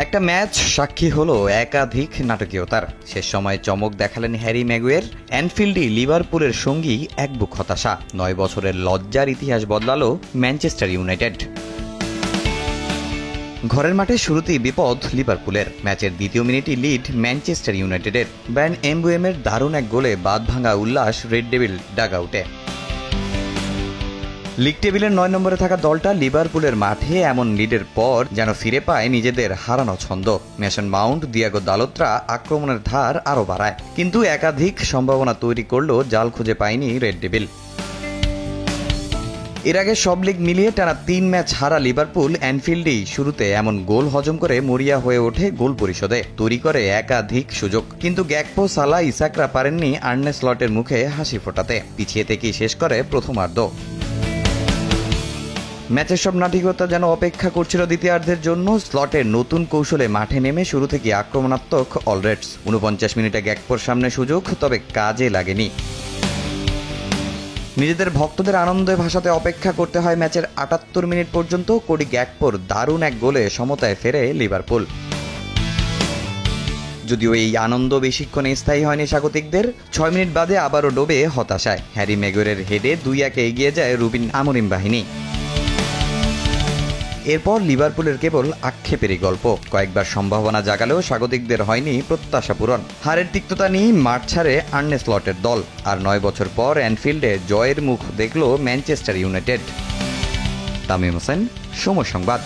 একটা ম্যাচ সাক্ষী হলো একাধিক নাটকীয়তার। শেষ সময়ে চমক দেখালেন হ্যারি ম্যাগুয়ের। অ্যানফিল্ডে লিভারপুলের সঙ্গী এক বুক হতাশা। 9 বছরের লজ্জার ইতিহাস বদলালো ম্যানচেস্টার ইউনাইটেড। ঘরের মাঠে শুরুতেই বিপদ লিভারপুলের। ম্যাচের দ্বিতীয় মিনিটই লিড ম্যানচেস্টার ইউনাইটেডের। ব্রায়ান এমবুয়েমের দারুণ এক গোলে বাঁধ ভাঙা উল্লাস রেড ডেভিল ডাগআউটে। লিগ টেবিলের 9 নম্বরে থাকা দলটা লিভারপুলের মাঠে এমন লিডের পর যেন ফিরে পায় নিজেদের হারানো ছন্দ। মেসন মাউন্ট, দিয়াগো দালোত্রা আক্রমণের ধার আরও বাড়ায়, কিন্তু একাধিক সম্ভাবনা তৈরি করলেও জাল খুঁজে পায়নি রেড ডেভিল। এর আগে সব লিগ মিলিয়ে টানা 3 ম্যাচ হারা লিভারপুল অ্যানফিল্ডেই শুরুতে এমন গোল হজম করে মরিয়া হয়ে ওঠে গোল পরিশোধে, তৈরি করে একাধিক সুযোগ। কিন্তু গ্যাকপো, সালা, ইসাকরা পারেননি আর্নে স্লটের মুখে হাসি ফোটাতে। পিছিয়ে থেকেই শেষ করে প্রথমার্ধ। ম্যাচের সব নাটকীয়তা যেন অপেক্ষা করছিল দ্বিতীয়ার্ধের জন্য। স্লটের নতুন কৌশলে মাঠে নেমে শুরু থেকে আক্রমণাত্মক অলরেডস। 49 মিনিটে গ্যাকপোর সামনে সুযোগ, তবে কাজে লাগেনি। নিজেদের ভক্তদের আনন্দে ভাসাতে অপেক্ষা করতে হয় ম্যাচের 78 মিনিট পর্যন্ত। কোডি গ্যাকপোর দারুণ এক গোলে সমতায় ফেরে লিভারপুল। যদিও এই আনন্দ বেশিক্ষণ স্থায়ী হয়নি স্বাগতিকদের। 6 মিনিট বাদে আবারও ডোবে হতাশায়। হ্যারি ম্যাগুয়েরের হেডে 2-1 এগিয়ে যায় রুবিন আমরিম বাহিনী। এরপর লিভারপুলের কেবল আক্ষেপেরই গল্প। কয়েকবার সম্ভাবনা জাগালেও স্বাগতিকদের হয়নি প্রত্যাশা পূরণ। হারের তিক্ততা নিয়ে মাঠ ছাড়ে আর্নে স্লটের দল। আর 9 বছর পর অ্যানফিল্ডে জয়ের মুখ দেখল ম্যানচেস্টার ইউনাইটেড। তামিম হোসেন, সময় সংবাদ।